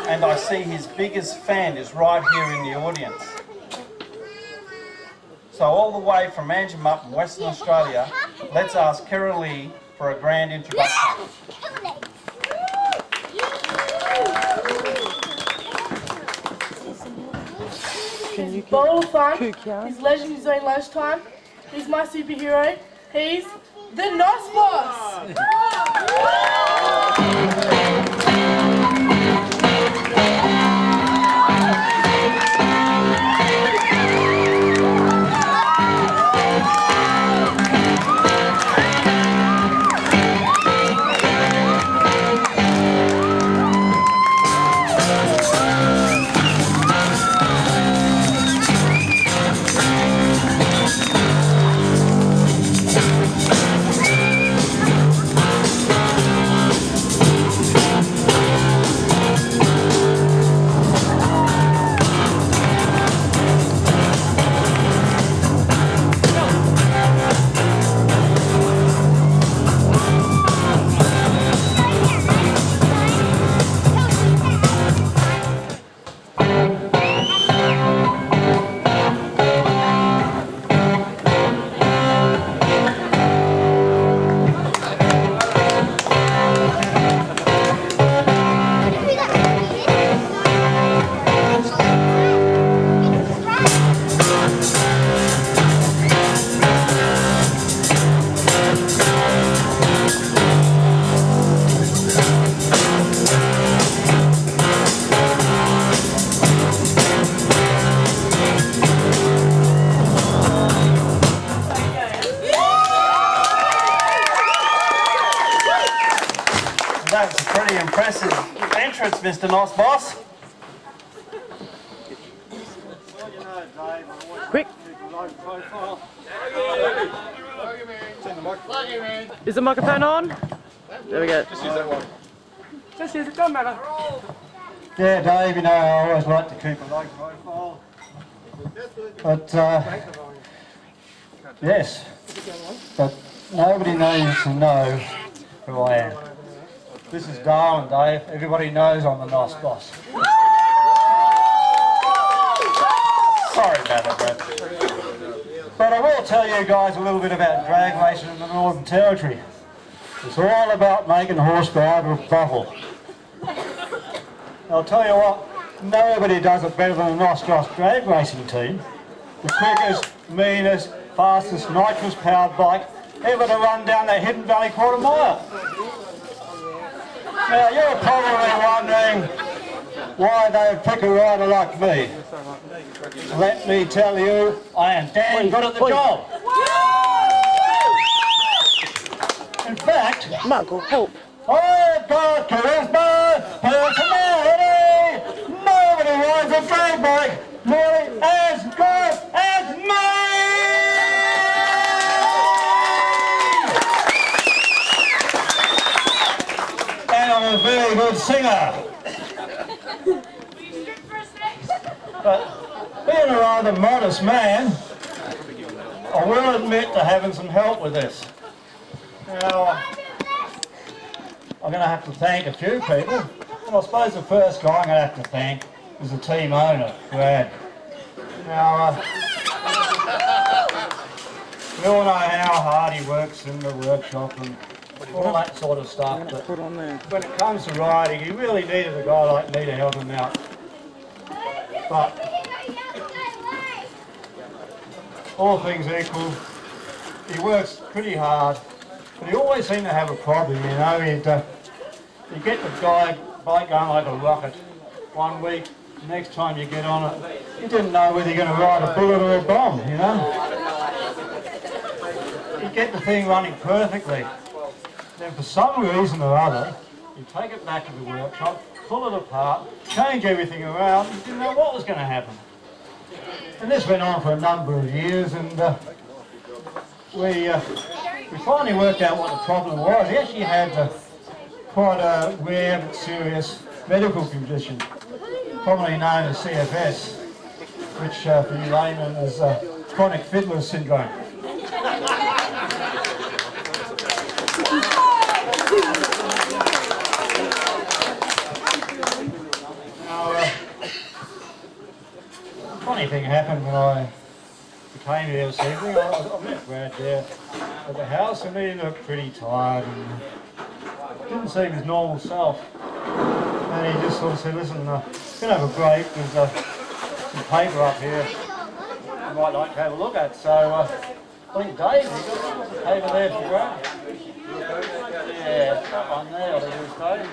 And I see his biggest fan is right here in the audience. So all the way from Manjimup in Western Australia, let's ask Kira Lee for a grand introduction. He's bottle of fun, he's legend in his own lunchtime, he's my superhero, he's the NosBoss! That's a pretty impressive entrance, Mr. NosBoss. Quick. Is the microphone on? There we go. Just use that one. Just use it, don't matter. Yeah, Dave, you know, I always like to keep a low profile. But, yes, but nobody needs to know who I am. This is Darwin, Dave. Everybody knows I'm the NosBoss. Sorry about that, Brad. But I will tell you guys a little bit about drag racing in the Northern Territory. It's all about making horsepower out of bottle. I'll tell you what, nobody does it better than the NosBoss drag racing team. The quickest, meanest, fastest, nitrous-powered bike ever to run down that Hidden Valley quarter mile. Now, you're probably wondering why they would pick a rider like me. Let me tell you, I am damn good at the job. In fact, Michael, help. I've got charisma, personality. Nobody rides a drag bike nearly as good as me. And I'm a very good singer. But being a rather modest man, I will admit to having some help with this. Now, I'm going to have to thank a few people. And I suppose the first guy I'm going to have to thank is the team owner, Brad. Now, we all know how hard he works in the workshop and all that sort of stuff. But when it comes to riding, he really needed a guy like me to help him out. But all things equal, he works pretty hard, but he always seemed to have a problem, you know. He'd get the bike going like a rocket one week, the next time you get on it, you didn't know whether you're going to ride a bullet or a bomb, you know. He'd get the thing running perfectly. Then for some reason or other, you take it back to the workshop, pull it apart, change everything around, you didn't know what was going to happen. And this went on for a number of years, and we finally worked out what the problem was. He actually had quite a rare but serious medical condition, commonly known as CFS, which for you laymen is chronic fiddler's syndrome. funny thing happened when I came here this evening. I met Brad there at the house, and he looked pretty tired and didn't seem his normal self. And he just sort of said, listen, we're going to have a break, there's some paper up here you might like to have a look at. So I think Dave, you got the paper there for Brad? Yeah, that one there, I think it was Dave.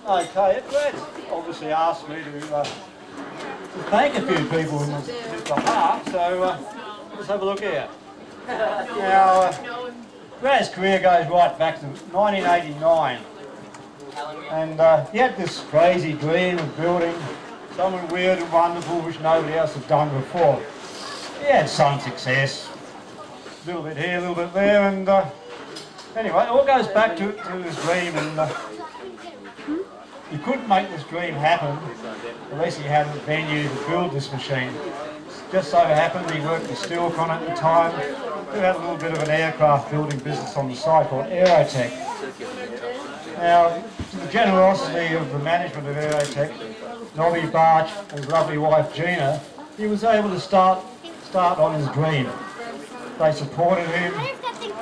Okay, Brad obviously asked me to thank a few people in his behalf, so let's have a look here. Now, Brad's career goes right back to 1989, and he had this crazy dream of building something weird and wonderful which nobody else had done before. He had some success, a little bit here, a little bit there, and anyway, it all goes back to his dream, and he couldn't make this dream happen unless he had a venue to build this machine. Just so happened he worked for Steelcon at the time, who had a little bit of an aircraft building business on the side called Aerotech. Now, to the generosity of the management of Aerotech, Nobby Barch and his lovely wife Gina, he was able to start on his dream. They supported him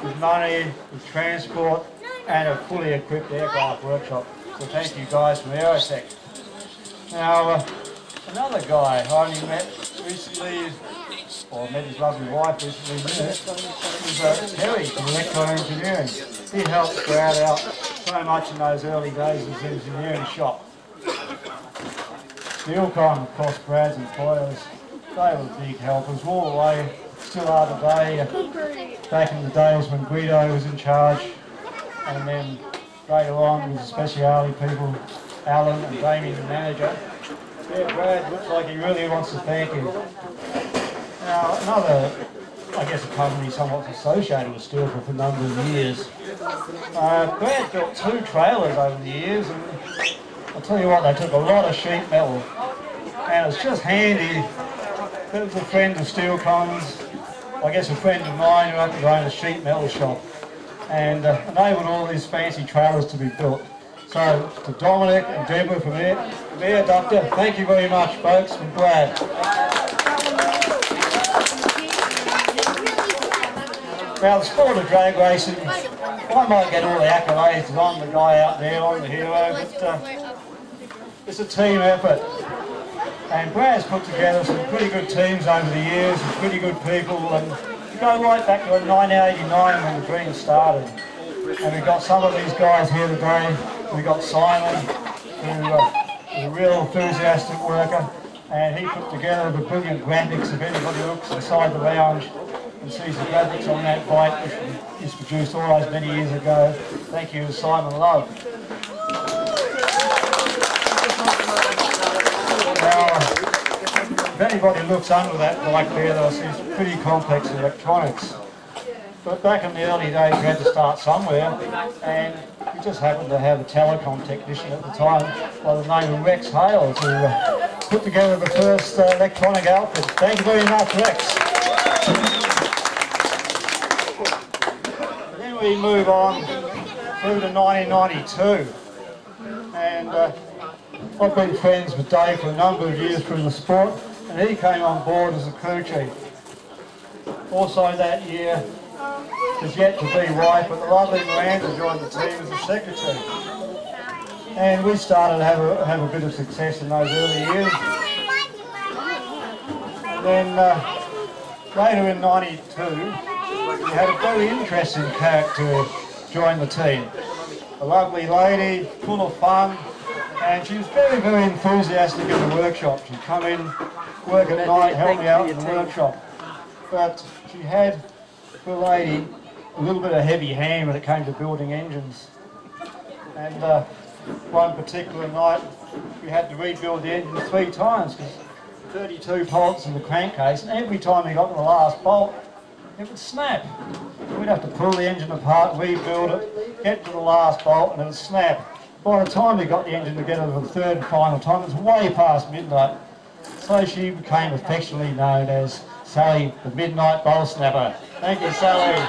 with money, with transport, and a fully equipped aircraft workshop. So thank you guys from Aerotech. Now, another guy I only met recently, or met his lovely wife recently, was Terry from Electron Engineering. He helped Brad out so much in those early days of his engineering shop. Steelcon, of course, Brad's employers, they were big helpers all the way, still are today. Back in the days when Guido was in charge, and then later on with the speciality people, Alan and Damien, the manager. Yeah, Brad looks like he really wants to thank you. Now, another, I guess, a company somewhat associated with Steelcon for a number of years. Brad built 2 trailers over the years, and I'll tell you what, they took a lot of sheet metal, and it's just handy. There was a friend of Steelcon's, I guess a friend of mine who happened to own a sheet metal shop, and enabled all these fancy trailers to be built. So, to Dominic and Deborah from Air Doctor, thank you very much, folks, from Brad. Now, the sport of drag racing, I might get all the accolades because I'm the guy out there, I'm the hero, but it's a team effort. And Brad's put together some pretty good teams over the years, some pretty good people, and you go right back to 1989 when the dream started. And we've got some of these guys here today. We've got Simon, who is a real enthusiastic worker, and he put together the brilliant graphics. If anybody looks inside the lounge and sees the graphics on that bike, which was produced all those many years ago, thank you to Simon Love. Now, if anybody looks under that bike there, they'll see some pretty complex electronics. But back in the early days, we had to start somewhere, and we just happened to have a telecom technician at the time by the name of Rex Hales, who put together the first electronic outfit. Thank you very much, Rex. And then we move on through to 1992, and I've been friends with Dave for a number of years from the sport, and he came on board as a crew chief. Also that year, is yet to be wife, but the lovely Miranda joined the team as a secretary. And we started to have a bit of success in those early years. Then later in 92, we had a very interesting character join the team. A lovely lady, full of fun, and she was very, very enthusiastic in the workshop. She'd come in, work at night, help me out in the workshop. But she had, for a lady, a little bit of heavy hand when it came to building engines. And one particular night we had to rebuild the engine 3 times because 32 bolts in the crankcase, and every time we got to the last bolt it would snap. We'd have to pull the engine apart, rebuild it, get to the last bolt, and it would snap. By the time we got the engine together for the 3rd and final time, it was way past midnight. So she became affectionately known as Sally the Midnight Bolt Snapper. Thank you, Sally.